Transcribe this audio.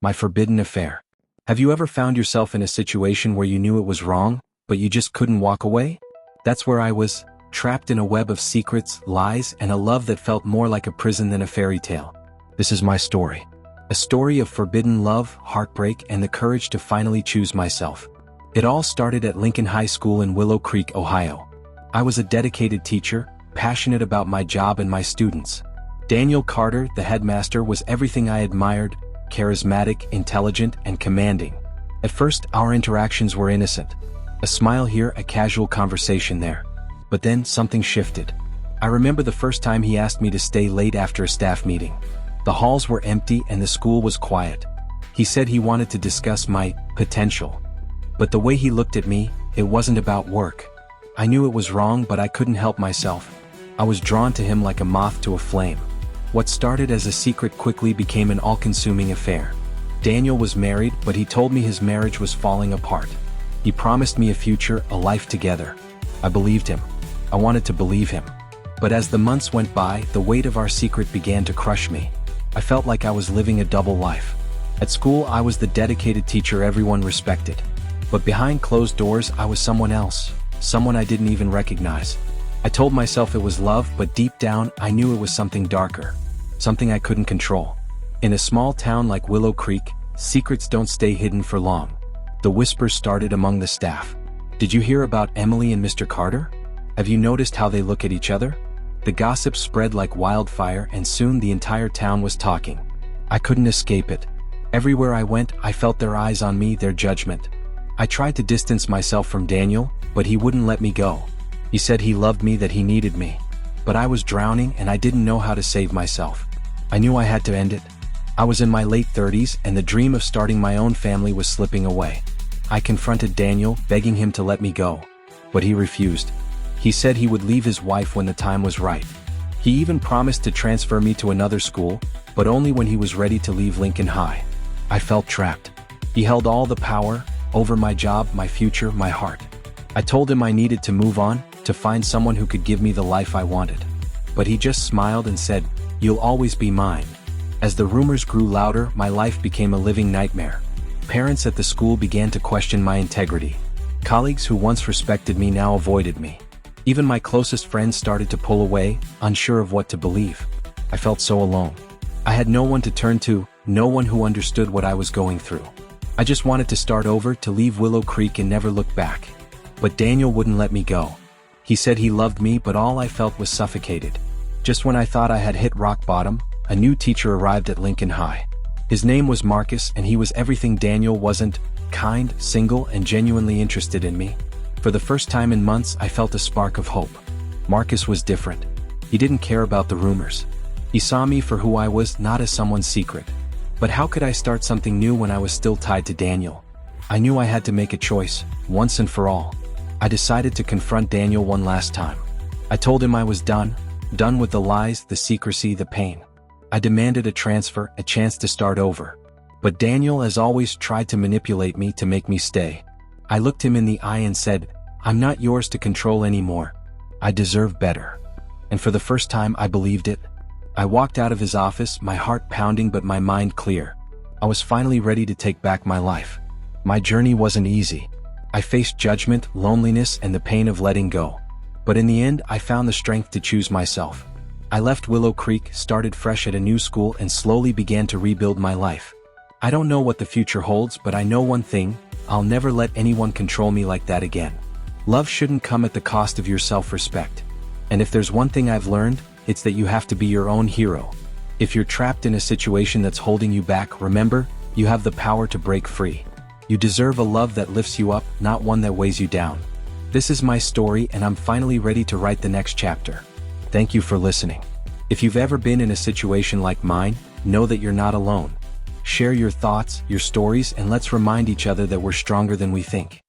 my forbidden affair. Have you ever found yourself in a situation where you knew it was wrong, but you just couldn't walk away? That's where I was, trapped in a web of secrets, lies, and a love that felt more like a prison than a fairy tale. This is my story. A story of forbidden love, heartbreak, and the courage to finally choose myself. It all started at Lincoln High School in Willow Creek, Ohio. I was a dedicated teacher, passionate about my job and my students. Daniel Carter, the headmaster, was everything I admired: charismatic, intelligent, and commanding. At first, our interactions were innocent. A smile here, a casual conversation there. But then, something shifted. I remember the first time he asked me to stay late after a staff meeting. The halls were empty and the school was quiet. He said he wanted to discuss my potential. But the way he looked at me, it wasn't about work. I knew it was wrong, but I couldn't help myself. I was drawn to him like a moth to a flame. What started as a secret quickly became an all-consuming affair. Daniel was married, but he told me his marriage was falling apart. He promised me a future, a life together. I believed him. I wanted to believe him. But as the months went by, the weight of our secret began to crush me. I felt like I was living a double life. At school, I was the dedicated teacher everyone respected. But behind closed doors, I was someone else, someone I didn't even recognize. I told myself it was love, but deep down, I knew it was something darker. Something I couldn't control. In a small town like Willow Creek, secrets don't stay hidden for long. The whispers started among the staff. Did you hear about Emily and Mr. Carter? Have you noticed how they look at each other? The gossip spread like wildfire, and soon the entire town was talking. I couldn't escape it. Everywhere I went, I felt their eyes on me, their judgment. I tried to distance myself from Daniel, but he wouldn't let me go. He said he loved me, that he needed me. But I was drowning and I didn't know how to save myself. I knew I had to end it. I was in my late 30s and the dream of starting my own family was slipping away. I confronted Daniel, begging him to let me go. But he refused. He said he would leave his wife when the time was right. He even promised to transfer me to another school, but only when he was ready to leave Lincoln High. I felt trapped. He held all the power over my job, my future, my heart. I told him I needed to move on, to find someone who could give me the life I wanted. But he just smiled and said, "You'll always be mine." As the rumors grew louder, my life became a living nightmare. Parents at the school began to question my integrity. Colleagues who once respected me now avoided me. Even my closest friends started to pull away, unsure of what to believe. I felt so alone. I had no one to turn to, no one who understood what I was going through. I just wanted to start over, to leave Willow Creek and never look back. But Daniel wouldn't let me go. He said he loved me, but all I felt was suffocated. Just when I thought I had hit rock bottom, a new teacher arrived at Lincoln High. His name was Marcus, and he was everything Daniel wasn't: kind, single, and genuinely interested in me. For the first time in months, I felt a spark of hope. Marcus was different. He didn't care about the rumors. He saw me for who I was, not as someone's secret. But how could I start something new when I was still tied to Daniel? I knew I had to make a choice, once and for all. I decided to confront Daniel one last time. I told him I was done with the lies, the secrecy, the pain. I demanded a transfer, a chance to start over. But Daniel, as always, tried to manipulate me to make me stay. I looked him in the eye and said, "I'm not yours to control anymore. I deserve better." And for the first time, I believed it. I walked out of his office, my heart pounding but my mind clear. I was finally ready to take back my life. My journey wasn't easy. I faced judgment, loneliness, and the pain of letting go. But in the end, I found the strength to choose myself. I left Willow Creek, started fresh at a new school, and slowly began to rebuild my life. I don't know what the future holds, but I know one thing: I'll never let anyone control me like that again. Love shouldn't come at the cost of your self-respect. And if there's one thing I've learned, it's that you have to be your own hero. If you're trapped in a situation that's holding you back, remember, you have the power to break free. You deserve a love that lifts you up, not one that weighs you down. This is my story, and I'm finally ready to write the next chapter. Thank you for listening. If you've ever been in a situation like mine, know that you're not alone. Share your thoughts, your stories, and let's remind each other that we're stronger than we think.